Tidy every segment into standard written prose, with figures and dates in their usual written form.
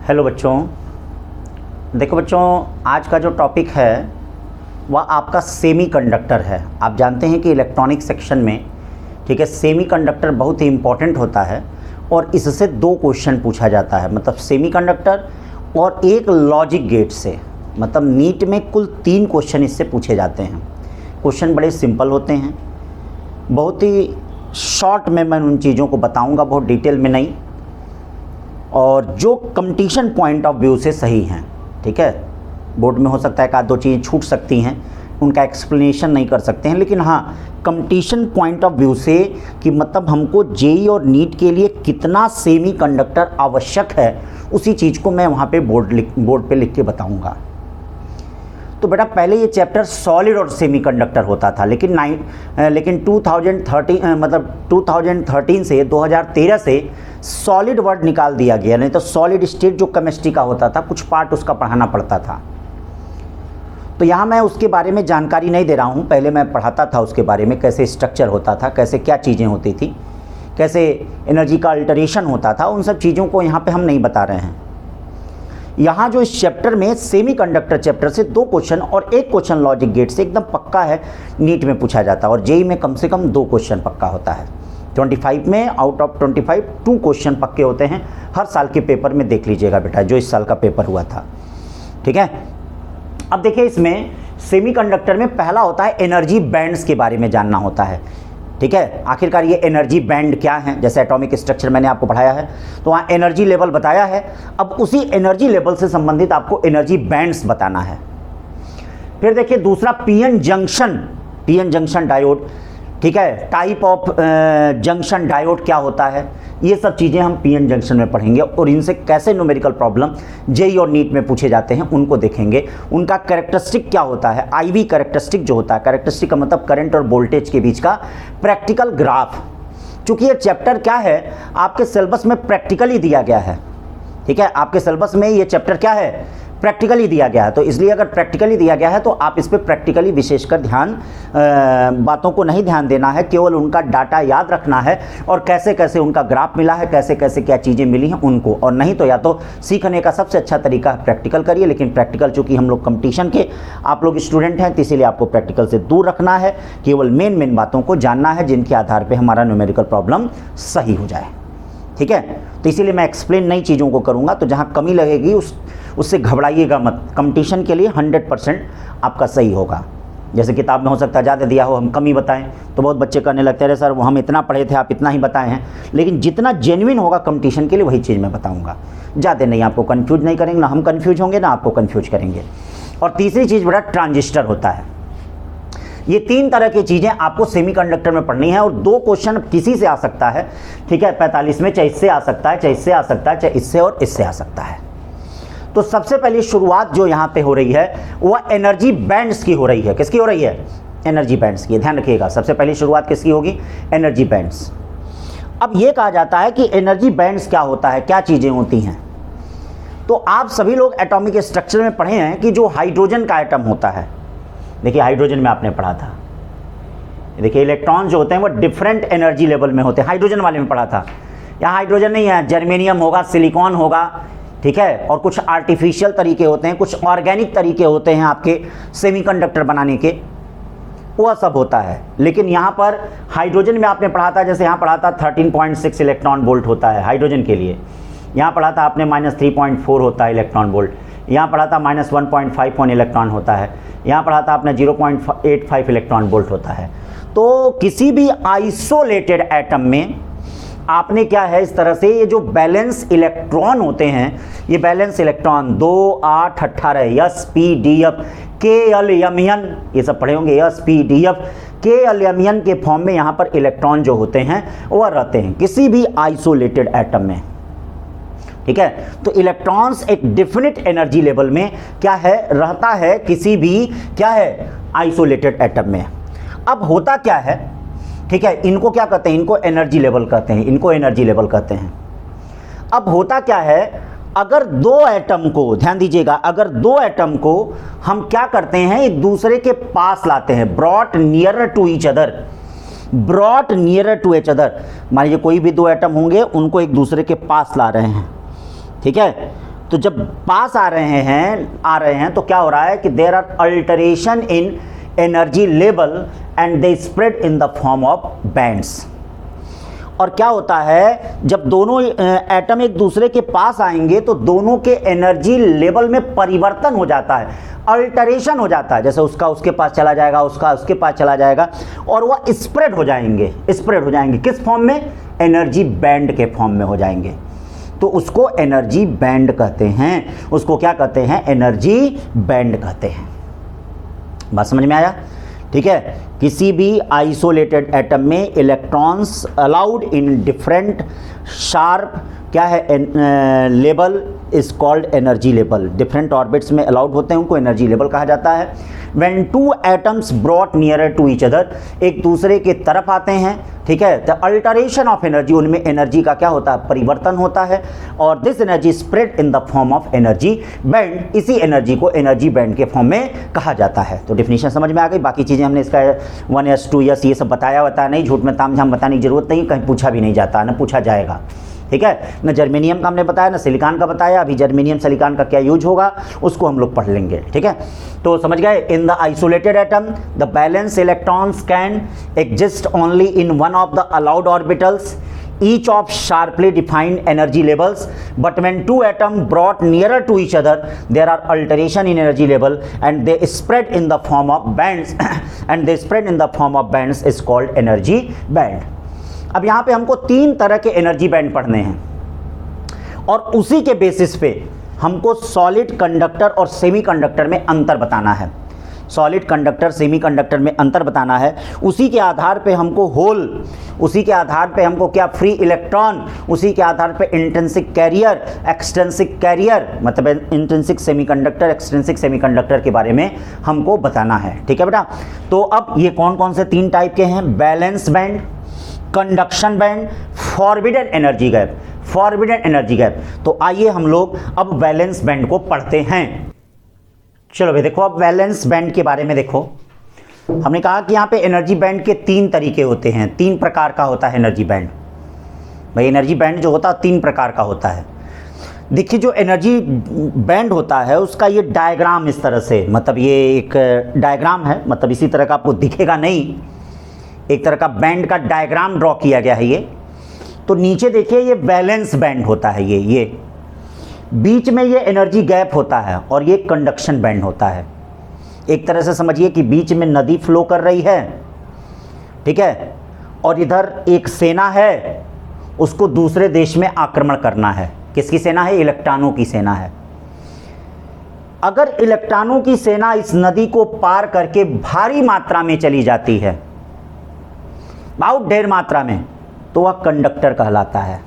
Hello बच्चों, देखो बच्चों, आज का जो टॉपिक है वह आपका सेमीकंडक्टर है। आप जानते हैं कि इलेक्ट्रॉनिक सेक्शन में, ठीक है, सेमीकंडक्टर बहुत ही इम्पॉर्टेंट होता है और इससे दो क्वेश्चन पूछा जाता है, मतलब सेमीकंडक्टर और एक लॉजिक गेट से। मतलब नीट में कुल 3 क्वेश्चन इससे पूछे जाते हैं। क्वेश्चन बड़े सिंपल होते हैं, बहुत ही शॉर्ट में मैं उन चीज़ों को बताऊंगा, बहुत डिटेल में नहीं, और जो कंपटीशन पॉइंट ऑफ व्यू से सही हैं। ठीक है, बोर्ड में हो सकता है कि 1-2 चीज़ें छूट सकती हैं, उनका एक्सप्लेनेशन नहीं कर सकते हैं, लेकिन हाँ, कंपटीशन पॉइंट ऑफ व्यू से कि मतलब हमको जेई और नीट के लिए कितना सेमीकंडक्टर आवश्यक है, उसी चीज़ को मैं वहाँ पे बोर्ड पे लिख के बताऊँगा। तो बेटा पहले ये चैप्टर सॉलिड और सेमीकंडक्टर होता था, लेकिन 2013 से 2013 से सॉलिड वर्ड निकाल दिया गया। नहीं तो सॉलिड स्टेट जो केमिस्ट्री का होता था, कुछ पार्ट उसका पढ़ाना पड़ता था। तो यहाँ मैं उसके बारे में जानकारी नहीं दे रहा हूँ, पहले मैं पढ़ाता था उसके बारे में, कैसे स्ट्रक्चर होता था, कैसे क्या चीज़ें होती थी, कैसे एनर्जी का अल्टरेशन होता था, उन सब चीज़ों को यहाँ पे हम नहीं बता रहे हैं। यहाँ जो इस चैप्टर में सेमीकंडक्टर चैप्टर से 2 क्वेश्चन और 1 क्वेश्चन लॉजिक गेट से एकदम पक्का है, नीट में पूछा जाता है, और जेई में कम से कम 2 क्वेश्चन पक्का होता है। 25 में आउट ऑफ 25 2 क्वेश्चन पक्के होते हैं। हर साल के पेपर में देख लीजिएगा बेटा, जो इस साल का पेपर हुआ था। ठीक है, अब देखिए इसमें सेमीकंडक्टर में पहला होता है एनर्जी बैंड्स के बारे में जानना होता है। ठीक है, आखिरकार ये एनर्जी बैंड क्या है, जैसे एटॉमिक स्ट्रक्चर मैंने आपको पढ़ाया है तो वहाँ एनर्जी लेवल बताया है। अब उसी एनर्जी लेवल से संबंधित आपको एनर्जी बैंड्स बताना है। फिर देखिए दूसरा पीएन जंक्शन डायोड, ठीक है, टाइप ऑफ जंक्शन डायोड क्या होता है, ये सब चीज़ें हम पीएन जंक्शन में पढ़ेंगे, और इनसे कैसे न्यूमेरिकल प्रॉब्लम जेई और नीट में पूछे जाते हैं उनको देखेंगे। उनका कैरेक्टरिस्टिक क्या होता है, आईवी कैरेक्टरिस्टिक जो होता है, कैरेक्टरिस्टिक का मतलब करंट और वोल्टेज के बीच का प्रैक्टिकल ग्राफ। चूँकि ये चैप्टर क्या है, आपके सिलेबस में प्रैक्टिकली दिया गया है। ठीक है, आपके सिलेबस में ये चैप्टर क्या है, प्रैक्टिकली दिया गया है। तो इसलिए अगर प्रैक्टिकली दिया गया है तो आप इस पे प्रैक्टिकली विशेषकर बातों को नहीं ध्यान देना है, केवल उनका डाटा याद रखना है और कैसे कैसे उनका ग्राफ मिला है, कैसे कैसे क्या चीज़ें मिली हैं उनको। और नहीं तो या तो सीखने का सबसे अच्छा तरीका है प्रैक्टिकल करिए, लेकिन प्रैक्टिकल चूँकि हम लोग कंपटीशन के आप लोग स्टूडेंट हैं, तो इसीलिए आपको प्रैक्टिकल से दूर रखना है, केवल मेन बातों को जानना है जिनके आधार पर हमारा न्यूमेरिकल प्रॉब्लम सही हो जाए। ठीक है, तो इसीलिए मैं एक्सप्लेन नई चीज़ों को करूँगा, तो जहाँ कमी लगेगी उससे घबराइएगा मत। कंपटीशन के लिए 100% आपका सही होगा। जैसे किताब में हो सकता है ज़्यादा दिया हो, हम कमी बताएं तो बहुत बच्चे कहने लगते हैं, अरे सर वो हम इतना पढ़े थे, आप इतना ही बताए हैं। लेकिन जितना जेन्युइन होगा कंपटीशन के लिए वही चीज़ मैं बताऊँगा, ज़्यादा नहीं। आपको कन्फ्यूज नहीं करेंगे, ना हम कन्फ्यूज होंगे, ना आपको कन्फ्यूज करेंगे। और तीसरी चीज़ बड़ा ट्रांजिस्टर होता है। ये 3 तरह की चीज़ें आपको सेमीकंडक्टर में पढ़नी है, और 2 क्वेश्चन किसी से आ सकता है। ठीक है, 45 में, चाहे इससे आ सकता है, चाहे इससे आ सकता है, चाहे इससे और इससे आ सकता है। तो सबसे पहली शुरुआत जो यहाँ पे हो रही है वह एनर्जी बैंड्स की हो रही है। किसकी हो रही है, एनर्जी बैंड्स की। ध्यान रखिएगा, सबसे पहली शुरुआत किसकी होगी, एनर्जी बैंड्स। अब ये कहा जाता है कि एनर्जी बैंड्स क्या होता है, क्या चीज़ें होती हैं। तो आप सभी लोग एटॉमिक स्ट्रक्चर में पढ़े हैं कि जो हाइड्रोजन का एटम होता है, देखिए हाइड्रोजन में आपने पढ़ा था, देखिए इलेक्ट्रॉन जो होते हैं वो डिफरेंट एनर्जी लेवल में होते हैं, हाइड्रोजन वाले में पढ़ा था। यहाँ हाइड्रोजन नहीं है, जर्मेनियम होगा, सिलिकॉन होगा, ठीक है, और कुछ आर्टिफिशियल तरीके होते हैं, कुछ ऑर्गेनिक तरीके होते हैं आपके सेमीकंडक्टर बनाने के, वह सब होता है। लेकिन यहाँ पर हाइड्रोजन में आपने पढ़ा था, जैसे यहाँ पढ़ा था 13.6 इलेक्ट्रॉन वोल्ट होता है हाइड्रोजन के लिए, यहाँ पढ़ा था आपने -3.4 होता है इलेक्ट्रॉन वोल्ट, यहाँ पढ़ा था -1.51 इलेक्ट्रॉन होता है, यहाँ पढ़ा था आपने 0.85 इलेक्ट्रॉन वोल्ट होता है। तो किसी भी आइसोलेटेड एटम में आपने क्या है, इस तरह से ये जो बैलेंस इलेक्ट्रॉन होते हैं, ये बैलेंस इलेक्ट्रॉन 2, 8, 18 SPDF, KLMN, ये सब पढ़े होंगे, SPDF, KLMN के फॉर्म में यहाँ पर इलेक्ट्रॉन जो होते हैं वह रहते हैं किसी भी आइसोलेटेड एटम में। ठीक है, तो इलेक्ट्रॉन्स एक डिफिनिट एनर्जी लेवल में क्या है, रहता है किसी भी क्या है, आइसोलेटेड एटम में। अब होता क्या है, ठीक है, इनको क्या कहते हैं, इनको एनर्जी लेवल कहते हैं, इनको एनर्जी लेवल कहते हैं। अब होता क्या है, अगर 2 एटम को, ध्यान दीजिएगा, अगर 2 एटम को हम क्या करते हैं, एक दूसरे के पास लाते हैं, brought nearer to each other, brought nearer to each other. मान लीजिए कोई भी 2 एटम होंगे, उनको एक दूसरे के पास ला रहे हैं, ठीक है, तो जब पास आ रहे हैं तो क्या हो रहा है कि there are alteration in energy level and they spread in the form of bands. और क्या होता है, जब दोनों एटम एक दूसरे के पास आएंगे तो दोनों के एनर्जी लेवल में परिवर्तन हो जाता है, अल्टरेशन हो जाता है। जैसे उसका उसके पास चला जाएगा, उसका उसके पास चला जाएगा, और वह स्प्रेड हो जाएंगे किस फॉर्म में? एनर्जी बैंड के फॉर्म में हो जाएंगे। तो उसको एनर्जी बैंड कहते हैं। उसको क्या कहते हैं? एनर्जी बैंड कहते हैं। बात समझ में आया? ठीक है। किसी भी आइसोलेटेड एटम में electrons allowed in different sharp क्या है level is called energy level. Different orbits में अलाउड होते हैं, उनको एनर्जी लेवल कहा जाता है। When two atoms brought nearer to each other, एक दूसरे के तरफ आते हैं, ठीक है, द अल्टरेशन ऑफ एनर्जी, उनमें एनर्जी का क्या होता है? परिवर्तन होता है। और this energy spread in the form of energy band, इसी एनर्जी को एनर्जी बैंड के फॉर्म में कहा जाता है। तो डेफिनेशन समझ में आ गई। बाकी चीज़ें हमने इसका 1s 2s ये सब बताया नहीं, झूठ में तामझाम बताने की जरूरत नहीं, कहीं पूछा भी नहीं जाता, ना पूछा जाएगा। ठीक है ना, जर्मेनियम का हमने बताया, ना सिलिकॉन का बताया। अभी जर्मेनियम सिलिकॉन का क्या यूज होगा उसको हम लोग पढ़ लेंगे। ठीक है, तो समझ गए। In the isolated atom the balance electrons can exist only in one of the allowed orbitals each of sharply defined energy levels, but when two atoms brought nearer to each other there are alteration in energy level and they spread in the form of bands and they spread in the form of bands is called energy band। अब यहाँ पे हमको 3 तरह के energy band पढ़ने हैं और उसी के बेसिस पे हमको सॉलिड कंडक्टर और सेमीकंडक्टर में अंतर बताना है। सॉलिड कंडक्टर सेमीकंडक्टर में अंतर बताना है। उसी के आधार पे हमको होल, उसी के आधार पे हमको क्या फ्री इलेक्ट्रॉन, उसी के आधार पे इंट्रिंसिक कैरियर, एक्सट्रिंसिक कैरियर, मतलब इंट्रिंसिक सेमीकंडक्टर, एक्सट्रिंसिक सेमीकंडक्टर के बारे में हमको बताना है। ठीक है बेटा। तो अब ये कौन कौन से 3 टाइप के हैं? Balance band, conduction band, forbidden energy gap. Forbidden energy gap. तो आइए हम लोग अब वैलेंस बैंड को पढ़ते हैं। चलो भाई देखो, अब वैलेंस बैंड के बारे में देखो। हमने कहा कि यहाँ पे एनर्जी बैंड के 3 तरीके होते हैं, 3 प्रकार का होता है एनर्जी बैंड। भाई एनर्जी बैंड जो होता है 3 प्रकार का होता है। देखिए जो एनर्जी बैंड होता है उसका ये डायग्राम इस तरह से, मतलब ये एक डायग्राम है, मतलब इसी तरह का आपको दिखेगा नहीं, एक तरह का बैंड का डायग्राम ड्रॉ किया गया है ये। तो नीचे देखिए ये वैलेंस बैंड होता है, ये बीच में ये एनर्जी गैप होता है और ये कंडक्शन बैंड होता है। एक तरह से समझिए कि बीच में नदी फ्लो कर रही है, ठीक है, और इधर एक सेना है, उसको दूसरे देश में आक्रमण करना है। किसकी सेना है? इलेक्ट्रॉनों की सेना है। अगर इलेक्ट्रॉनों की सेना इस नदी को पार करके भारी मात्रा में चली जाती है, बहुत ढेर मात्रा में, तो वह कंडक्टर कहलाता है।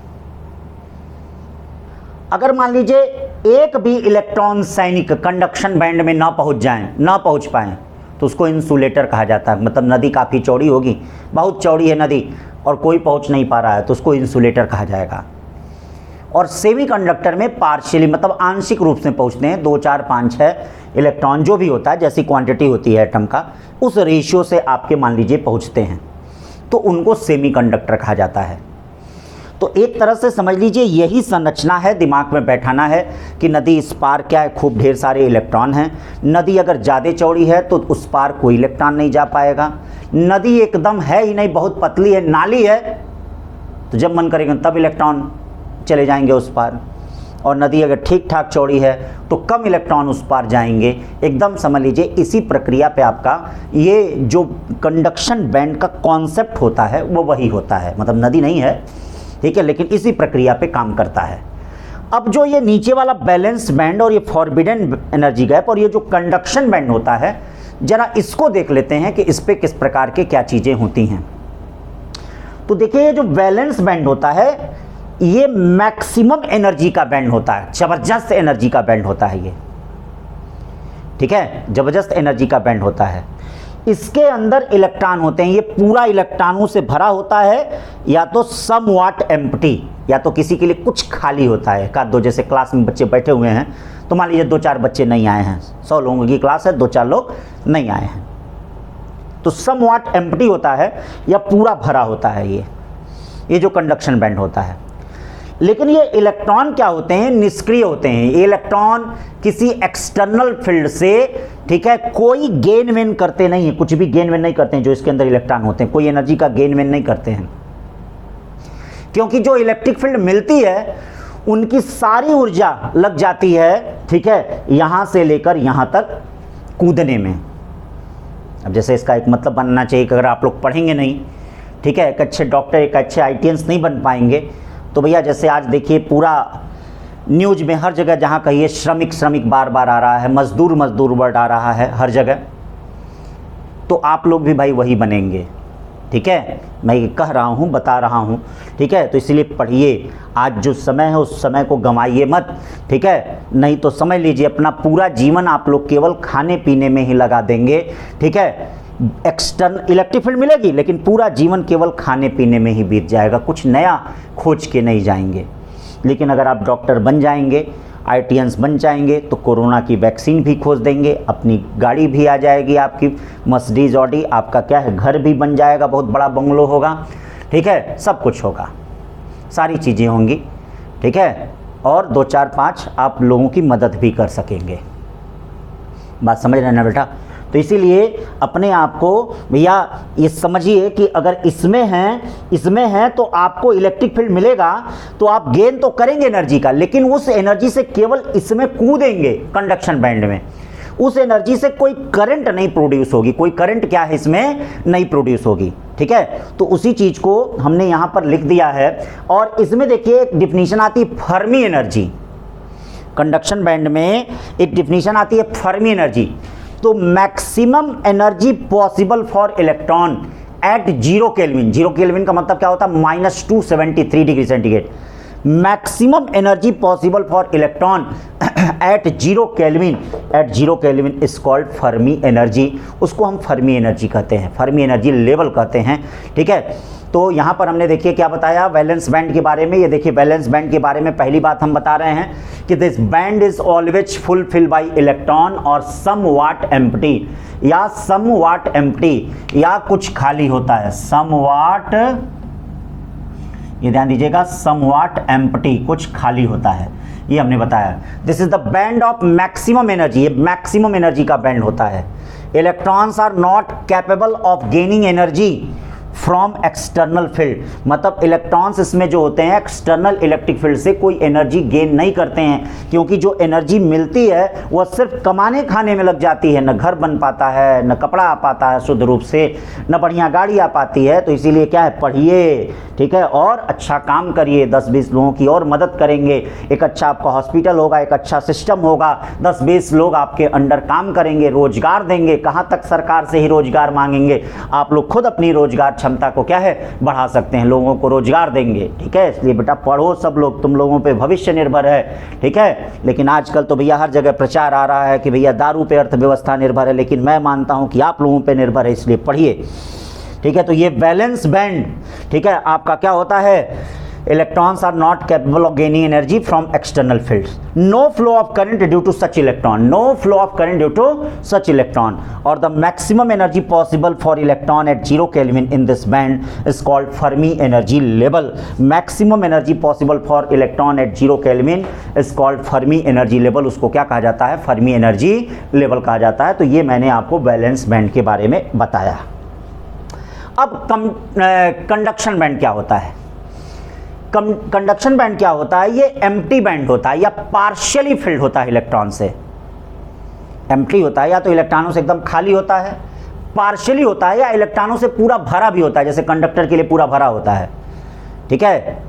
अगर मान लीजिए एक भी इलेक्ट्रॉन सैनिक कंडक्शन बैंड में ना पहुंच पाएं, तो उसको इंसुलेटर कहा जाता है। मतलब नदी काफ़ी चौड़ी होगी, बहुत चौड़ी है नदी और कोई पहुंच नहीं पा रहा है, तो उसको इंसुलेटर कहा जाएगा। और सेमीकंडक्टर में पार्शियली, मतलब आंशिक रूप से पहुंचते हैं, 2 4 5 6 इलेक्ट्रॉन जो भी होता है, जैसी क्वांटिटी होती है एटम का, उस रेशियो से आपके मान लीजिए पहुँचते हैं, तो उनको सेमीकंडक्टर कहा जाता है। तो एक तरह से समझ लीजिए यही संरचना है, दिमाग में बैठाना है कि नदी इस पार क्या है, खूब ढेर सारे इलेक्ट्रॉन हैं। नदी अगर ज़्यादा चौड़ी है तो उस पार कोई इलेक्ट्रॉन नहीं जा पाएगा। नदी एकदम है ही नहीं, बहुत पतली है, नाली है, तो जब मन करेगा तब इलेक्ट्रॉन चले जाएंगे उस पार। और नदी अगर ठीक ठाक चौड़ी है तो कम इलेक्ट्रॉन उस पार जाएंगे। एकदम समझ लीजिए इसी प्रक्रिया पे आपका ये जो कंडक्शन बैंड का कॉन्सेप्ट होता है वो वही होता है। मतलब नदी नहीं है, ठीक है, लेकिन इसी प्रक्रिया पे काम करता है। अब जो ये नीचे वाला बैलेंस बैंड और ये फॉरबिडन एनर्जी गैप और ये जो कंडक्शन बैंड होता है, जरा इसको देख लेते हैं कि इस पे किस प्रकार के क्या चीज़ें होती हैं। तो देखिए ये जो बैलेंस बैंड होता है ये मैक्सिमम एनर्जी का बैंड होता है, ज़बरदस्त एनर्जी का बैंड होता है ये, ठीक है, ज़बरदस्त एनर्जी का बैंड होता है। इसके अंदर इलेक्ट्रॉन होते हैं, ये पूरा इलेक्ट्रॉनों से भरा होता है, या तो समवॉट एम्प्टी, या तो किसी के लिए कुछ खाली होता है। एक 2 जैसे क्लास में बच्चे बैठे हुए हैं, तो मान लीजिए 2 4 बच्चे नहीं आए हैं, 100 लोगों की क्लास है, 2 4 लोग नहीं आए हैं, तो समवॉट एम्प्टी होता है या पूरा भरा होता है ये जो कंडक्शन बैंड होता है। लेकिन ये इलेक्ट्रॉन क्या होते हैं, निष्क्रिय होते हैं। ये इलेक्ट्रॉन किसी एक्सटर्नल फील्ड से, ठीक है, कोई गेन वेन करते नहीं है, कुछ भी गेन वेन नहीं करते हैं। जो इसके अंदर इलेक्ट्रॉन होते हैं कोई एनर्जी का गेन वेन नहीं करते हैं, क्योंकि जो इलेक्ट्रिक फील्ड मिलती है उनकी सारी ऊर्जा लग जाती है, ठीक है, यहां से लेकर यहां तक कूदने में। अब जैसे इसका एक मतलब बनना चाहिए कि अगर आप लोग पढ़ेंगे नहीं, ठीक है, एक अच्छे डॉक्टर, एक अच्छे आईटीएंस नहीं बन पाएंगे, तो भैया जैसे आज देखिए पूरा न्यूज में हर जगह जहाँ कहिए श्रमिक श्रमिक बार बार आ रहा है, मजदूर मजदूर वर्ड आ रहा है हर जगह, तो आप लोग भी भाई वही बनेंगे, ठीक है। मैं ये कह रहा हूँ, बता रहा हूँ, ठीक है। तो इसलिए पढ़िए, आज जो समय है उस समय को गंवाइए मत, ठीक है, नहीं तो समझ लीजिए अपना पूरा जीवन आप लोग केवल खाने पीने में ही लगा देंगे, ठीक है। एक्सटर्नल इलेक्ट्रिक फील्ड मिलेगी लेकिन पूरा जीवन केवल खाने पीने में ही बीत जाएगा, कुछ नया खोज के नहीं जाएंगे। लेकिन अगर आप डॉक्टर बन जाएंगे, आईटीएंस बन जाएंगे, तो कोरोना की वैक्सीन भी खोज देंगे, अपनी गाड़ी भी आ जाएगी आपकी मर्सिडीज ऑडी, आपका क्या है घर भी बन जाएगा, बहुत बड़ा बंगलो होगा, ठीक है, सब कुछ होगा, सारी चीज़ें होंगी, ठीक है। और 2 4 5 आप लोगों की मदद भी कर सकेंगे। बात समझ रहे हैं ना बेटा? तो इसीलिए अपने आप को भैया ये समझिए कि अगर इसमें है तो आपको इलेक्ट्रिक फील्ड मिलेगा तो आप गेन तो करेंगे एनर्जी का, लेकिन उस एनर्जी से केवल इसमें कूदेंगे कंडक्शन बैंड में, उस एनर्जी से कोई करंट नहीं प्रोड्यूस होगी, कोई करंट क्या है इसमें नहीं प्रोड्यूस होगी, ठीक है। तो उसी चीज को हमने यहां पर लिख दिया है। और इसमें देखिए एक डिफिनीशन आती है फर्मी एनर्जी, कंडक्शन बैंड में एक डिफिनीशन आती है फर्मी एनर्जी। तो maximum energy possible for electron at 0 kelvin, 0 kelvin का मतलब क्या होता है -273 degree centigrade. Maximum energy possible for electron at 0 kelvin is called Fermi energy. उसको हम फर्मी एनर्जी कहते हैं, फर्मी एनर्जी लेवल कहते हैं, ठीक है। तो यहाँ पर हमने देखिए क्या बताया वैलेंस बैंड के बारे में। ये देखिए वैलेंस बैंड के बारे में पहली बात हम बता रहे हैं कि this band is always fulfil bye electron और समव्हाट एम्प्टी, या समव्हाट एम्प्टी, या कुछ खाली होता है, समव्हाट, ये ध्यान दीजिएगा, समव्हाट एम्प्टी, कुछ खाली होता है, ये हमने बताया। This is the band of maximum energy, ये मैक्सिमम एनर्जी का बैंड होता है। Electrons are not capable of gaining energy from external field, मतलब इलेक्ट्रॉन्स इसमें जो होते हैं एक्सटर्नल इलेक्ट्रिक फील्ड से कोई एनर्जी गेन नहीं करते हैं, क्योंकि जो एनर्जी मिलती है वह सिर्फ कमाने खाने में लग जाती है, न घर बन पाता है, न कपड़ा आ पाता है शुद्ध रूप से, न बढ़िया गाड़ी आ पाती है। तो इसीलिए क्या है, पढ़िए, ठीक है, और अच्छा काम करिए, 10-20 लोगों की और मदद करेंगे, एक अच्छा आपका हॉस्पिटल होगा, एक अच्छा सिस्टम होगा, 10-20 लोग आपके अंडर काम करेंगे, रोजगार देंगे। कहाँ तक सरकार से ही रोजगार मांगेंगे, आप लोग खुद अपनी रोजगार क्षमता को क्या है बढ़ा सकते हैं, लोगों को रोजगार देंगे, ठीक है। इसलिए बेटा पढ़ो सब लोग, तुम लोगों पे भविष्य निर्भर है, ठीक है। लेकिन आजकल तो भैया हर जगह प्रचार आ रहा है कि भैया दारू पे अर्थव्यवस्था निर्भर है, लेकिन मैं मानता हूं कि आप लोगों पे निर्भर है, इसलिए पढ़िए, ठीक है। तो ये वैलेंस बैंड, ठीक है, आपका क्या होता है, electrons are not capable of gaining energy from external fields, no flow of current due to such electron, no flow of current due to such electron, or the maximum energy possible for electron at 0 Kelvin in this band is called Fermi energy level. Maximum energy possible for electron at 0 Kelvin is called Fermi energy level, उसको क्या कहा जाता है, Fermi energy level कहा जाता है। तो ये मैंने आपको वैलेंस बैंड के बारे में बताया। अब कंडक्शन बैंड क्या होता है, कंडक्शन बैंड क्या होता है, ये एम्प्टी बैंड होता है या पार्शियली फिल्ड होता है इलेक्ट्रॉन से। एम्प्टी होता है या तो इलेक्ट्रॉनों से एकदम खाली होता है, पार्शियली होता है, या इलेक्ट्रॉनों से पूरा भरा भी होता है, जैसे कंडक्टर के लिए पूरा भरा होता है, ठीक है।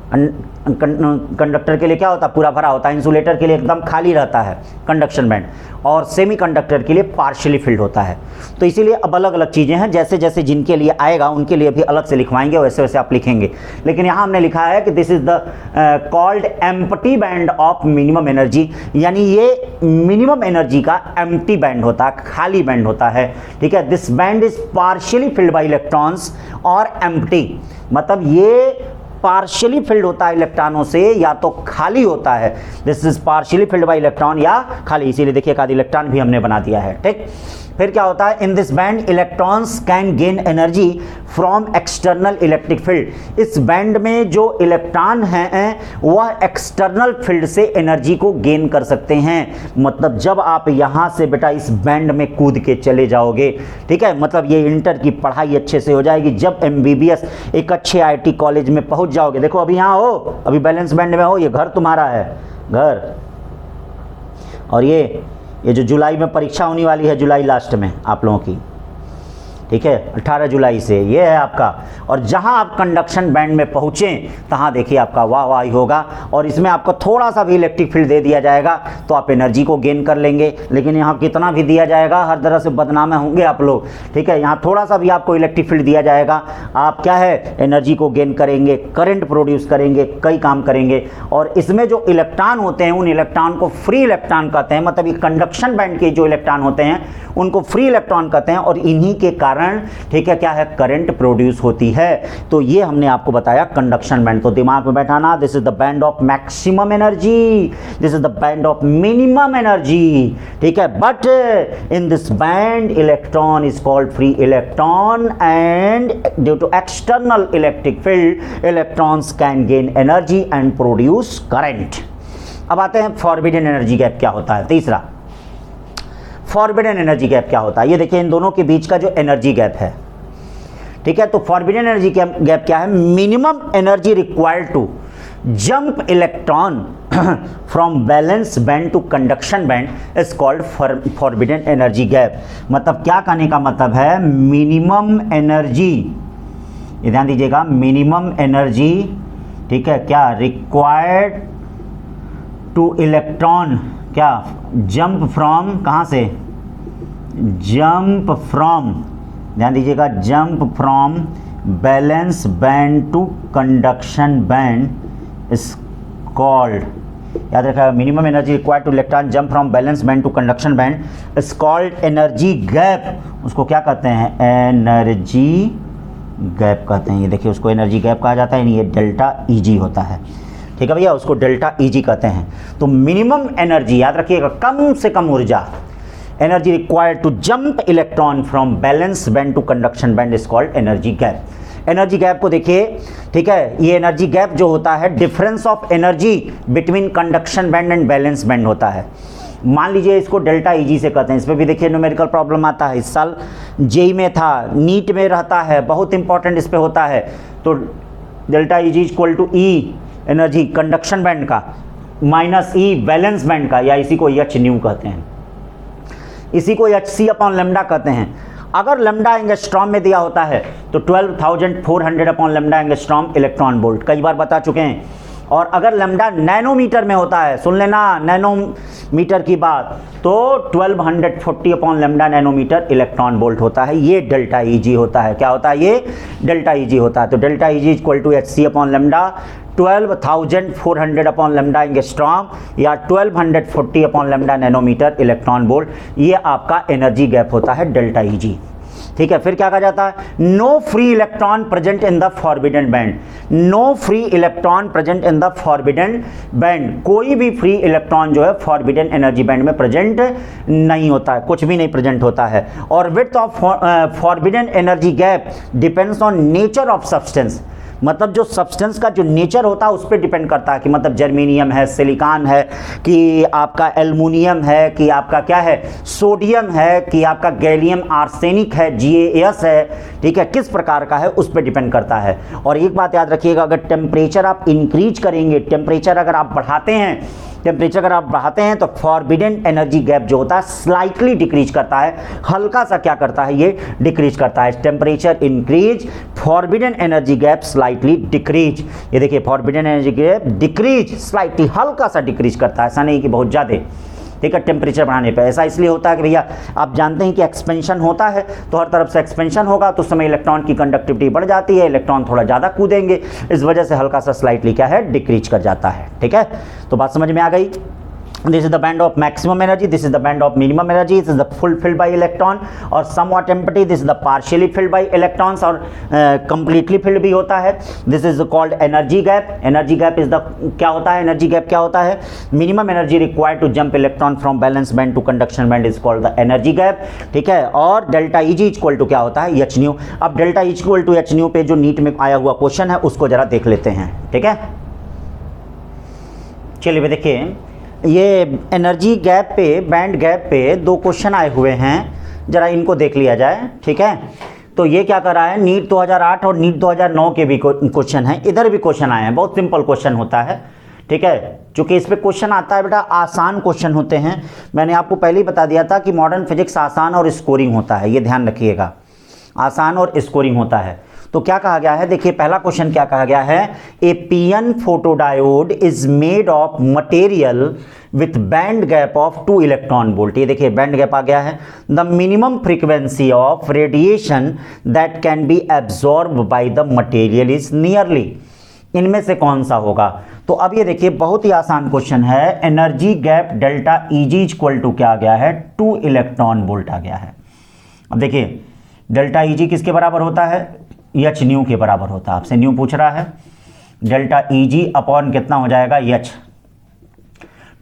कंडक्टर के लिए क्या होता है, पूरा भरा होता है, इंसुलेटर के लिए एकदम खाली रहता है कंडक्शन बैंड, और सेमी कंडक्टर के लिए पार्शियली फिल्ड होता है। तो इसीलिए अब अलग अलग चीज़ें हैं, जैसे जैसे जिनके लिए आएगा उनके लिए भी अलग से लिखवाएंगे, वैसे वैसे आप लिखेंगे। लेकिन यहाँ हमने लिखा है कि this is the called empty band of minimum energy, यानी ये मिनिमम एनर्जी का एम्प्टी बैंड होता है, खाली बैंड होता है, ठीक है। This band is partially field by electrons और एम्प्टी, मतलब ये पार्शियली फिल्ड होता है इलेक्ट्रॉनों से या तो खाली होता है। This is partially filled by electron या खाली, इसीलिए देखिए एक आध इलेक्ट्रॉन भी हमने बना दिया है, ठीक। फिर क्या होता है, इन this band electrons can gain energy from external electric field. इस बैंड में जो इलेक्ट्रॉन हैं वह एक्सटर्नल फील्ड से एनर्जी को गेन कर सकते हैं। मतलब जब आप यहां से बेटा इस बैंड में कूद के चले जाओगे, ठीक है, मतलब ये इंटर की पढ़ाई अच्छे से हो जाएगी। जब एमबीबीएस एक अच्छे आईटी कॉलेज में पहुंच जाओगे, देखो अभी यहां हो, अभी बैलेंस बैंड में हो, ये घर तुम्हारा है, घर, और ये जो जुलाई में परीक्षा होने वाली है, जुलाई लास्ट में आप लोगों की, ठीक है, 18 जुलाई से ये है आपका। और जहां आप कंडक्शन बैंड में पहुंचे तहां देखिए आपका वाह वाह होगा, और इसमें आपको थोड़ा सा भी इलेक्ट्रिक फील्ड दे दिया जाएगा तो आप एनर्जी को गेन कर लेंगे। लेकिन यहाँ कितना भी दिया जाएगा हर तरह से बदनाम होंगे आप लोग, ठीक है। यहाँ थोड़ा सा भी आपको इलेक्ट्रिक फील्ड दिया जाएगा, आप क्या है, एनर्जी को गेन करेंगे, करंट प्रोड्यूस करेंगे, कई काम करेंगे। और इसमें जो इलेक्ट्रॉन होते हैं उन इलेक्ट्रॉन को फ्री इलेक्ट्रॉन कहते हैं। मतलब ये कंडक्शन बैंड के जो इलेक्ट्रॉन होते हैं उनको फ्री इलेक्ट्रॉन कहते हैं, और इन्हीं के कारण, ठीक है, क्या है, करंट प्रोड्यूस होती है। तो ये हमने आपको बताया कंडक्शन बैंड। तो दिमाग में बैठाना, this is the band of maximum energy, this is the band of minimum energy, ठीक है। But in this band electron is called free electron, and due to external electric field electrons can gain energy and produce current. अब आते हैं forbidden energy gap क्या होता है। तीसरा, forbidden energy gap क्या होता है। ये देखिए इन दोनों के बीच का जो एनर्जी गैप है, ठीक है। तो फॉरबिडन एनर्जी गैप क्या है, minimum energy required to jump electron from valence band to conduction band is called forbidden energy gap. मतलब क्या कहने का मतलब है, मिनिमम एनर्जी, ये ध्यान दीजिएगा, मिनिमम एनर्जी, ठीक है, क्या रिक्वायर्ड टू इलेक्ट्रॉन, क्या, जंप फ्रॉम, कहाँ से, जंप फ्रॉम, ध्यान दीजिएगा, jump from valence band to conduction band is called, याद रखा, minimum energy required to electron jump from valence band to conduction band is called energy gap. उसको क्या कहते हैं, एनर्जी गैप कहते हैं। ये देखिए उसको एनर्जी गैप कहा जाता है, ये डेल्टा ईजी होता है, ठीक है भैया, उसको डेल्टा ईजी कहते हैं। तो मिनिमम एनर्जी, याद रखिएगा, कम से कम ऊर्जा, energy required to jump electron from valence band to conduction band is called energy gap. Energy gap को देखिए, ठीक है, ये एनर्जी गैप जो होता है difference of energy between conduction band and balance band होता है। मान लीजिए इसको डेल्टा ईजी से कहते हैं। इस पर भी देखिए न्यूमेरिकल प्रॉब्लम आता है, इस साल जेई में था, नीट में रहता है, बहुत इंपॉर्टेंट इस पे होता है। तो delta Eg equal to E energy conduction band का माइनस ई बैलेंस बैंड का, या इसी को एच न्यू कहते हैं, इसी को एच सी अपॉन लेमडा कहते हैं। अगर लेमडा एंगस्ट्रॉम में दिया होता है तो 12,400 upon lambda angstrom electron volt, कई बार बता चुके हैं। और अगर लेमडा नैनोमीटर में होता है, सुन लेना नैनोमीटर की बात, तो 1240 upon lambda nanometer electron volt होता है। ये डेल्टा ईजी होता है। क्या होता है, ये डेल्टा ईजी होता है। तो delta Eg equal to H C upon lambda 12,400 upon lambda angstrom या 1240 upon lambda nanometer electron volt, ये आपका एनर्जी गैप होता है डेल्टा ईजी, ठीक है। फिर क्या कहा जाता है, no free electron present in the forbidden band, no free electron present in the forbidden band, कोई भी फ्री इलेक्ट्रॉन जो है फॉरबिडन एनर्जी बैंड में प्रेजेंट नहीं होता है, कुछ भी नहीं प्रेजेंट होता है। और width of forbidden energy gap depends on nature of substance, मतलब जो सब्सटेंस का जो नेचर होता है उस पर डिपेंड करता है कि मतलब जर्मेनियम है, सिलिकॉन है, कि आपका एल्युमिनियम है, कि आपका क्या है, सोडियम है, कि आपका गैलियम आर्सेनिक है, GaAs है, ठीक है, किस प्रकार का है उस पर डिपेंड करता है। और एक बात याद रखिएगा, अगर टेम्परेचर आप इंक्रीज करेंगे, टेम्परेचर अगर आप बढ़ाते हैं, टेम्परेचर अगर आप बढ़ाते हैं तो फॉरबिडन एनर्जी गैप जो होता है स्लाइटली डिक्रीज करता है, हल्का सा क्या करता है, ये डिक्रीज करता है। Temperature increase, forbidden energy gap slightly decrease. ये देखिए forbidden energy gap decrease, slightly हल्का सा डिक्रीज करता है, ऐसा नहीं कि बहुत ज़्यादा, ठीक है, टेम्परेचर बढ़ाने पे। ऐसा इसलिए होता है कि भैया आप जानते हैं कि एक्सपेंशन होता है तो हर तरफ से एक्सपेंशन होगा तो उस समय इलेक्ट्रॉन की कंडक्टिविटी बढ़ जाती है, इलेक्ट्रॉन थोड़ा ज़्यादा कूदेंगे, इस वजह से हल्का सा स्लाइटली क्या है, डिक्रीज कर जाता है, ठीक है। तो बात समझ में आ गई। This is the band of maximum energy, this is the band of minimum energy, this is the full filled by electron और somewhat empty, this is the partially filled by electrons और completely filled भी होता है. This is called energy gap. Energy gap is the क्या होता है, energy gap क्या होता है, minimum energy required to jump electron from valence band to conduction band is called the energy gap. ठीक है, और डेल्टा Eg इक्वल टू क्या होता है, एच न्यू. अब delta Eg equal to H nu पे जो नीट में आया हुआ क्वेश्चन है उसको जरा देख लेते हैं. ठीक है, चलिए देखिए, ये एनर्जी गैप पे, बैंड गैप पे दो क्वेश्चन आए हुए हैं, जरा इनको देख लिया जाए. ठीक है, तो ये क्या कर रहा है, नीट 2008 और नीट 2009 के भी क्वेश्चन हैं, इधर भी क्वेश्चन आए हैं, बहुत सिंपल क्वेश्चन होता है. ठीक है, चूंकि इस पे क्वेश्चन आता है बेटा, आसान क्वेश्चन होते हैं. मैंने आपको पहले ही बता दिया था कि मॉडर्न फिजिक्स आसान और स्कोरिंग होता है, ये ध्यान रखिएगा, आसान और स्कोरिंग होता है. तो क्या कहा गया है, देखिए पहला क्वेश्चन क्या कहा गया है, A PN photodiode is made of material with band gap of 2 electron volt. ये देखिए बैंड गैप आ गया है. The minimum frequency of radiation that can be absorb by the material is nearly, इनमें से कौन सा होगा. तो अब ये देखिए बहुत ही आसान क्वेश्चन है. Energy gap delta Eg equal to क्या आ गया है, 2 इलेक्ट्रॉन वोल्ट आ गया है. अब देखिए डेल्टा Eg किसके बराबर होता है, एच न्यू के बराबर होता है. आपसे न्यू पूछ रहा है. डेल्टा Eg अपॉन कितना हो जाएगा, एच,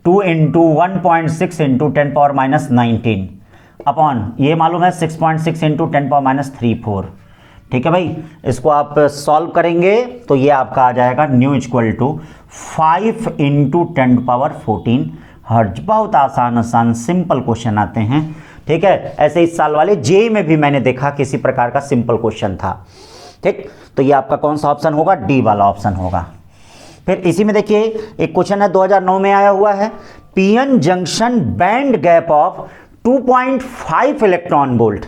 2 इंटू 1.6 इंटू 10⁻⁻19 अपॉन ये मालूम है 6.6 इंटू 10⁻34. ठीक है भाई, इसको आप सॉल्व करेंगे तो ये आपका आ जाएगा nu equal to 5 into 10⁻14 hertz. बहुत आसान सिंपल क्वेश्चन आते हैं. ठीक है, ऐसे इस साल वाले जेई में भी मैंने देखा किसी प्रकार का सिंपल क्वेश्चन था. ठीक, तो ये आपका कौन सा ऑप्शन होगा, डी वाला ऑप्शन होगा. फिर इसी में देखिए एक क्वेश्चन है 2009 में आया हुआ है, P N junction band gap of 2.5 electron volt,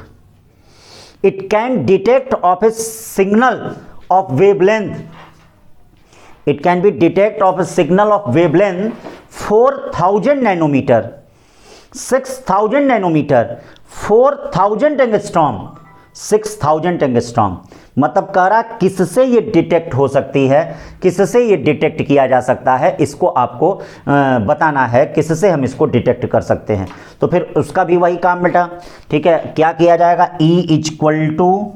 it can detect of a signal of wavelength, it can be detect of a signal of wavelength 4000 nanometer, 6000 nanometer, 4000 angstrom, 6000 angstrom. मतलब कह रहा किससे ये डिटेक्ट हो सकती है, किससे ये डिटेक्ट किया जा सकता है, इसको आपको बताना है किससे हम इसको डिटेक्ट कर सकते हैं. तो फिर उसका भी वही काम बेटा. ठीक है, क्या किया जाएगा, E equal to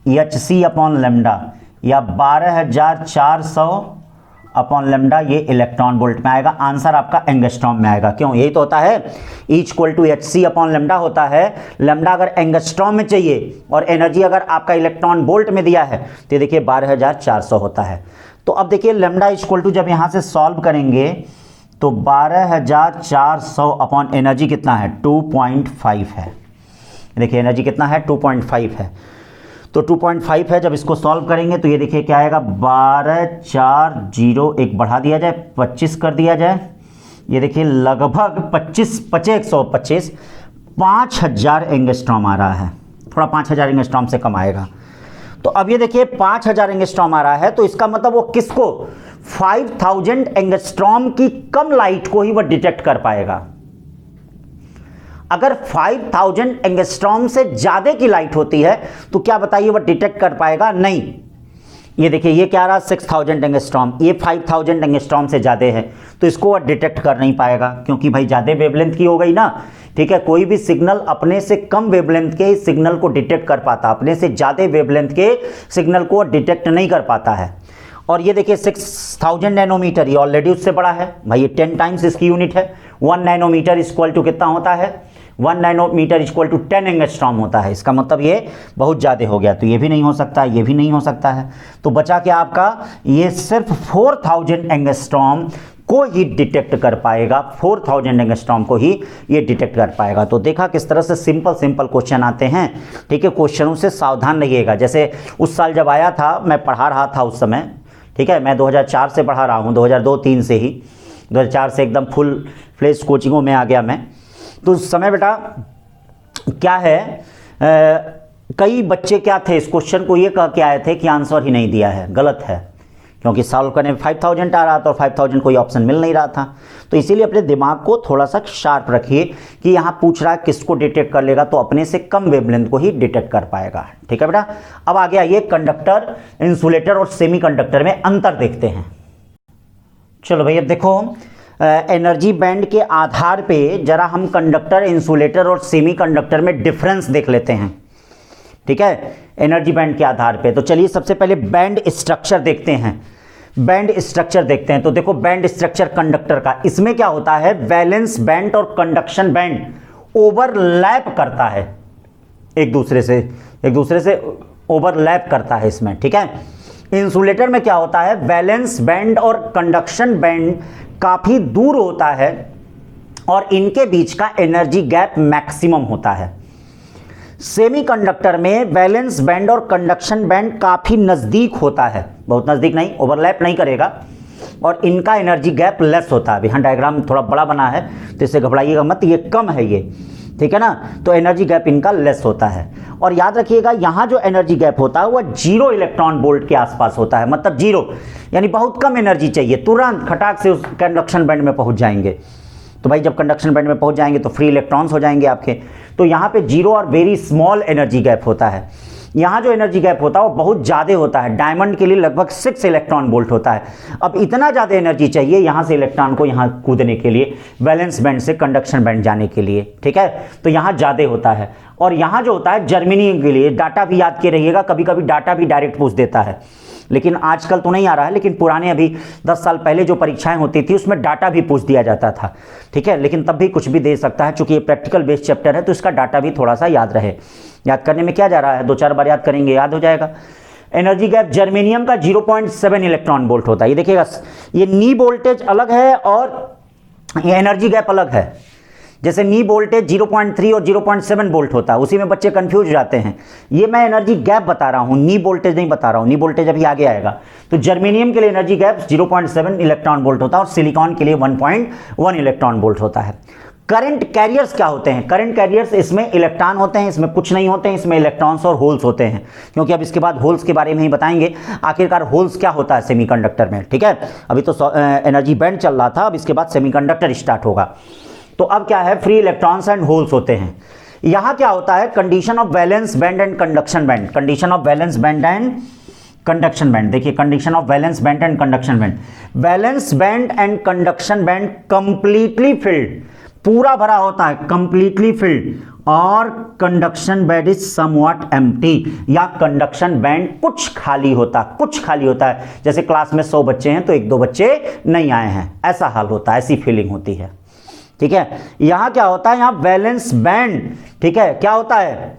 H C upon lambda या 12400 अपॉन लेमडा, ये इलेक्ट्रॉन वोल्ट में आएगा. आंसर आपका एंगस्ट्रॉम में आएगा. क्यों, यही तो होता है, E equal to H C upon lambda होता है. लेमडा अगर एंगस्ट्रॉम में चाहिए और एनर्जी अगर आपका इलेक्ट्रॉन वोल्ट में दिया है तो देखिए 12400 होता है. तो अब देखिए लेमडा इक्वल टू जब यहाँ से सॉल्व करेंगे तो 12400 अपॉन एनर्जी कितना है, 2.5 है. देखिए एनर्जी कितना है, 2.5 है. तो 2.5 है, जब इसको सॉल्व करेंगे तो ये देखिए क्या आएगा, 12401 एक बढ़ा दिया जाए, 25 कर दिया जाए. ये देखिए लगभग 25 125 5000 एंगस्ट्रॉम आ रहा है. थोड़ा 5000 एंगस्ट्रॉम से कम आएगा. तो अब ये देखिए 5000 एंगस्ट्रॉम आ रहा है, तो इसका मतलब वो किसको, 5000 एंगस्ट्रॉम की कम लाइट को ही वो डिटेक्ट कर पाएगा. अगर 5000 एंगस्ट्रॉम से ज्यादा की लाइट होती है तो क्या बताइए वो डिटेक्ट कर पाएगा, नहीं. ये देखिए ये क्या रहा, 6000 एंगस्ट्रॉम, ये 5000 एंगस्ट्रॉम से ज्यादा है तो इसको वो डिटेक्ट कर नहीं पाएगा, क्योंकि भाई ज्यादा वेवलेंथ की हो गई ना. ठीक है, कोई भी सिग्नल अपने से कम वेवलेंथ के सिग्नल को डिटेक्ट कर पाता, अपने से ज्यादा वेवलेंथ के सिग्नल को डिटेक्ट नहीं कर पाता है. और ये देखिए 6000 नैनोमीटर, ये ऑलरेडी उससे बड़ा है भाई, ये 10 टाइम्स इसकी यूनिट है. 1 नैनोमीटर इक्वल टू कितना होता है, 1 नैनोमीटर इक्वल टू 10 एंगस्ट्रॉम होता है. इसका मतलब ये बहुत ज़्यादा हो गया, तो ये भी नहीं हो सकता, ये भी नहीं हो सकता है. तो बचा क्या आपका, ये सिर्फ 4000 एंगस्ट्रॉम को ही डिटेक्ट कर पाएगा, 4000 एंगस्ट्रॉम को ही ये डिटेक्ट कर पाएगा. तो देखा किस तरह से सिंपल क्वेश्चन आते हैं. ठीक है, क्वेश्चनों से सावधान रहिएगा. जैसे उस साल जब आया था, मैं पढ़ा रहा था उस समय. ठीक है, मैं 2004 से पढ़ा रहा हूँ, 2002-03 से ही, 2004 से एकदम फुल फ्लेज कोचिंगों में आ गया मैं. तो उस समय बेटा क्या है, कई बच्चे क्या थे, इस क्वेश्चन को ये कह के आए थे कि आंसर ही नहीं दिया है, गलत है, क्योंकि सॉल्व करने में 5000 आ रहा था और 5000 कोई ऑप्शन मिल नहीं रहा था. तो इसीलिए अपने दिमाग को थोड़ा सा शार्प रखिए कि यहाँ पूछ रहा है किसको डिटेक्ट कर लेगा, तो अपने से कम वेवलेंथ को ही डिटेक्ट कर पाएगा. ठीक है बेटा, अब आगे आइए कंडक्टर, इंसुलेटर और सेमीकंडक्टर में अंतर देखते हैं. चलो भाई, अब देखो एनर्जी बैंड के आधार पे जरा हम कंडक्टर, इंसुलेटर और सेमीकंडक्टर में डिफरेंस देख लेते हैं, ठीक है, एनर्जी बैंड के आधार पे। तो चलिए सबसे पहले बैंड स्ट्रक्चर देखते हैं। बैंड स्ट्रक्चर देखते हैं तो देखो बैंड स्ट्रक्चर कंडक्टर का, इसमें क्या होता है, वैलेंस बैंड और कंडक्शन बैंड ओवरलैप करता है, एक दूसरे से ओवरलैप करता है इसमें, ठीक है। इंसुलेटर में क्या होता है, वैलेंस बैंड और कंडक्शन बैंड काफी दूर होता है और इनके बीच का एनर्जी गैप मैक्सिमम होता है। सेमीकंडक्टर में वैलेंस बैंड और कंडक्शन बैंड काफी नजदीक होता है, बहुत नजदीक नहीं, ओवरलैप नहीं करेगा, और इनका एनर्जी गैप लेस होता है। यहाँ डायग्राम थोड़ा बड़ा बना है तो इससे घबराइएगा मत, ये कम है ये, ठीक है ना। तो एनर्जी गैप इनका लेस होता है। और याद रखिएगा यहाँ जो एनर्जी गैप होता है वह 0 इलेक्ट्रॉन वोल्ट के आसपास होता है, मतलब 0 यानी बहुत कम एनर्जी चाहिए, तुरंत खटाक से उस कंडक्शन बैंड में पहुंच जाएंगे। तो भाई जब कंडक्शन बैंड में पहुंच जाएंगे तो फ्री इलेक्ट्रॉन्स हो जाएंगे आपके। तो यहाँ पे 0 और वेरी स्मॉल एनर्जी गैप होता है। यहाँ जो एनर्जी गैप होता है वो बहुत ज़्यादा होता है, डायमंड के लिए लगभग 6 इलेक्ट्रॉन वोल्ट होता है। अब इतना ज़्यादा एनर्जी चाहिए यहाँ से इलेक्ट्रॉन को यहाँ कूदने के लिए, वैलेंस बैंड से कंडक्शन बैंड जाने के लिए, ठीक है। तो यहाँ ज़्यादा होता है। और यहाँ जो होता है जर्मेनियम के लिए, डाटा भी याद के रहिएगा, कभी कभी डाटा भी डायरेक्ट पूछ देता है, लेकिन आजकल तो नहीं आ रहा है, लेकिन पुराने अभी 10 साल पहले जो परीक्षाएं होती थी उसमें डाटा भी पूछ दिया जाता था, ठीक है। लेकिन तब भी कुछ भी दे सकता है, चूंकि ये प्रैक्टिकल बेस्ड चैप्टर है तो इसका डाटा भी थोड़ा सा याद रहे। याद करने में क्या जा रहा है, 2-4 बार याद करेंगे याद हो जाएगा। एनर्जी गैप जर्मेनियम का 0.7 इलेक्ट्रॉन वोल्ट होता है। ये देखिएगा, ये नी वोल्टेज अलग है और ये एनर्जी गैप अलग है। जैसे नी वोल्टेज 0.3 और 0.7 वोल्ट होता है, उसी में बच्चे कंफ्यूज हो जाते हैं। ये मैं एनर्जी गैप बता रहा हूँ, नी वोल्टेज नहीं बता रहा हूँ, नी वोल्टेज अभी आगे आएगा। तो जर्मेनियम के लिए एनर्जी गैप 0.7 इलेक्ट्रॉन वोल्ट होता है और सिलिकॉन के लिए 1.1 इलेक्ट्रॉन वोल्ट होता है। करंट कैरियर्स क्या होते हैं, करंट कैरियर्स, इसमें इलेक्ट्रॉन होते हैं, इसमें कुछ नहीं होते हैं, इसमें इलेक्ट्रॉन्स और होल्स होते हैं, क्योंकि अब इसके बाद होल्स के बारे में ही बताएंगे आखिरकार होल्स क्या होता है सेमीकंडक्टर में, ठीक है। अभी तो एनर्जी बैंड चल रहा था, अब इसके बाद सेमीकंडक्टर स्टार्ट होगा। तो अब क्या है, फ्री इलेक्ट्रॉन्स एंड होल्स होते हैं। यहां क्या होता है, condition of valence band and conduction band, condition of valence band and conduction band. देखिए condition of valence band and conduction band, valence band and conduction band completely filled, पूरा भरा होता है, कंप्लीटली फिल्ड, और conduction band is somewhat empty, या conduction band कुछ खाली होता है। जैसे क्लास में 100 बच्चे हैं तो 1-2 बच्चे नहीं आए हैं, ऐसा हाल होता है, ऐसी फीलिंग होती है, ठीक है। यहां क्या होता है, यहां वैलेंस बैंड, ठीक है, क्या होता है,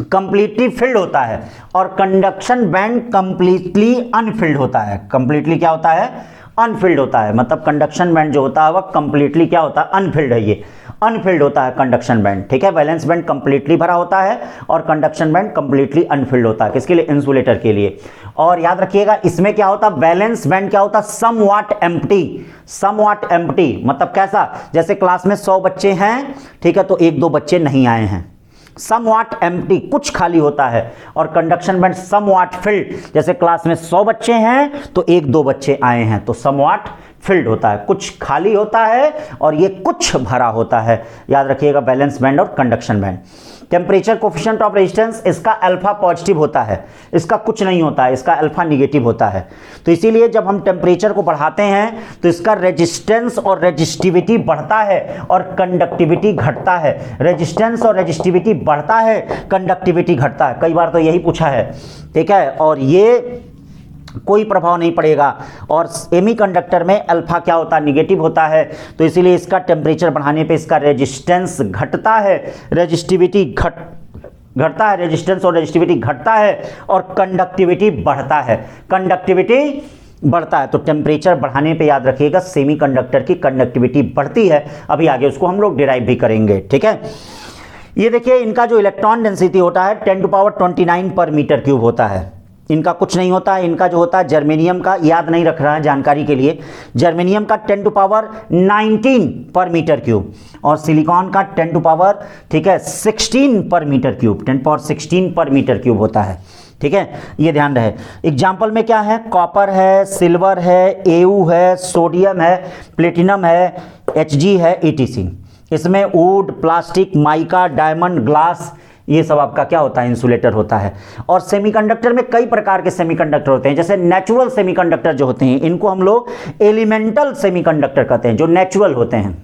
कंप्लीटली फिल्ड होता है, और कंडक्शन बैंड कंप्लीटली अनफिल्ड होता है। कंप्लीटली क्या होता है, अनफिल्ड होता है, मतलब कंडक्शन बैंड जो होता है वह कंप्लीटली क्या होता है, अनफिल्ड है, ये अनफिल्ड होता है कंडक्शन बैंड, ठीक है। वैलेंस बैंड कंप्लीटली भरा होता है और कंडक्शन बैंड कंप्लीटली अनफिल्ड होता है, किसके लिए, इंसुलेटर के लिए। और याद रखिएगा इसमें क्या होता है, वैलेंस बैंड क्या होता है, समवॉट एम्प्टी, समवॉट एम्प्टी, मतलब कैसा, जैसे क्लास में 100 बच्चे हैं, ठीक है, तो 1-2 बच्चे नहीं आए हैं, समवॉट एम्प्टी, कुछ खाली होता है। और कंडक्शन बैंड समवॉट फिल्ड, जैसे क्लास में 100 बच्चे हैं तो 1-2 बच्चे आए हैं, तो समवॉट फिल्ड होता है, कुछ खाली होता है और ये कुछ भरा होता है। याद रखिएगा वैलेंस बैंड और conduction band. Temperature coefficient of resistance, इसका अल्फा पॉजिटिव होता है, इसका कुछ नहीं होता है, इसका अल्फा निगेटिव होता है। तो इसीलिए जब हम टेम्परेचर को बढ़ाते हैं तो इसका रेजिस्टेंस और रेजिस्टिविटी बढ़ता है और कंडक्टिविटी घटता है। रेजिस्टेंस और रेजिस्टिविटी बढ़ता है, कंडक्टिविटी घटता है, कई बार तो यही पूछा है, ठीक है। और ये कोई प्रभाव नहीं पड़ेगा। और सेमीकंडक्टर में अल्फा क्या होता है, निगेटिव होता है, तो इसीलिए इसका टेम्परेचर बढ़ाने पे इसका रेजिस्टेंस घटता है, रेजिस्टिविटी घटता है, रेजिस्टेंस और रेजिस्टिविटी घटता है, और कंडक्टिविटी बढ़ता है, कंडक्टिविटी बढ़ता है। तो टेम्परेचर बढ़ाने पे याद रखिएगा सेमीकंडक्टर की कंडक्टिविटी बढ़ती है, अभी आगे उसको हम लोग डिराइव भी करेंगे, ठीक है। ये देखिए इनका जो इलेक्ट्रॉन डेंसिटी होता है 10⁻29 पर मीटर क्यूब होता है, इनका कुछ नहीं होता है। इनका जो होता है जर्मेनियम का, याद नहीं रख रहा है जानकारी के लिए, जर्मेनियम का 10⁻19 पर मीटर क्यूब, और सिलिकॉन का 10⁻16 पर मीटर क्यूब, 10⁻16 पर मीटर क्यूब होता है, ठीक है, ये ध्यान रहे। एग्जाम्पल में क्या है, कॉपर है, सिल्वर है, एयू है, सोडियम है, प्लेटिनम है, Hg है, etc। इसमें would, plastic, mica, diamond, glass, ये सब आपका क्या होता है, इंसुलेटर होता है। और सेमीकंडक्टर में कई प्रकार के सेमीकंडक्टर होते हैं, जैसे नेचुरल सेमीकंडक्टर जो होते हैं इनको हम लोग एलिमेंटल सेमीकंडक्टर कहते हैं, जो नेचुरल होते हैं।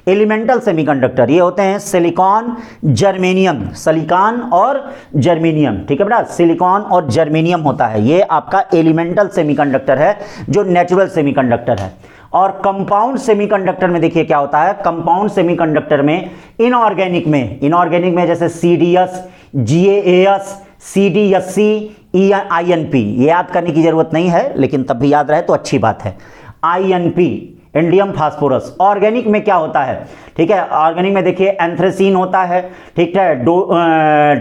एलिमेंटल सेमीकंडक्टर ये होते हैं सिलिकॉन, जर्मेनियम, सिलिकॉन और जर्मेनियम, ठीक है बेटा, सिलिकॉन और जर्मेनियम होता है, ये आपका एलिमेंटल सेमीकंडक्टर है जो नेचुरल सेमीकंडक्टर है। और कंपाउंड सेमीकंडक्टर में देखिए क्या होता है, कंपाउंड सेमीकंडक्टर में इनऑर्गेनिक में जैसे CDS, GaAs, CDSc, INP, ये याद करने की जरूरत नहीं है लेकिन तब भी याद रहे तो अच्छी बात है। INP, indium phosphorus. ऑर्गेनिक में क्या होता है, ठीक है, ऑर्गेनिक में देखिए एंथ्रेसीन होता है, ठीक है,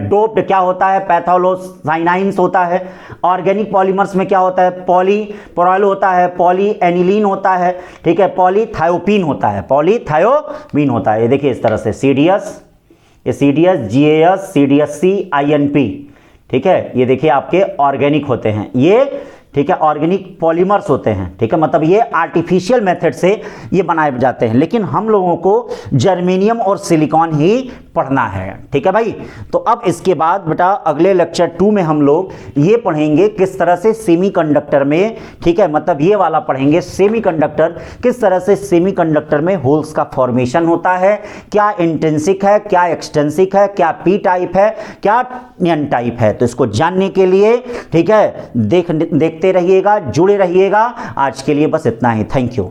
डोप्ड क्या होता है, पैथोलोसाइनाइंस होता है। ऑर्गेनिक पॉलीमर्स में क्या होता है, पॉलीपोराइल होता है, पॉली एनिलीन होता है, ठीक है, पॉलीथायोपीन होता है, पॉलीथायोपीन होता है। ये देखिए इस तरह से CDS, ये CDS, GaS, CDSc, INP, ठीक है, ये देखिए आपके ऑर्गेनिक होते हैं ये, ठीक है, ऑर्गेनिक पॉलीमर्स होते हैं, ठीक है, मतलब ये आर्टिफिशियल मेथड से ये बनाए जाते हैं, लेकिन हम लोगों को जर्मेनियम और सिलिकॉन ही पढ़ना है, ठीक है भाई। तो अब इसके बाद बेटा अगले लेक्चर 2 में हम लोग ये पढ़ेंगे किस तरह से सेमीकंडक्टर में, ठीक है, मतलब ये वाला पढ़ेंगे सेमीकंडक्टर, किस तरह से सेमीकंडक्टर में होल्स का फॉर्मेशन होता है, क्या इंट्रिंसिक है, क्या एक्सट्रिंसिक है, क्या पी टाइप है, क्या एन टाइप है। तो इसको जानने के लिए, ठीक है, देखते रहिएगा, जुड़े रहिएगा। आज के लिए बस इतना ही, थैंक यू।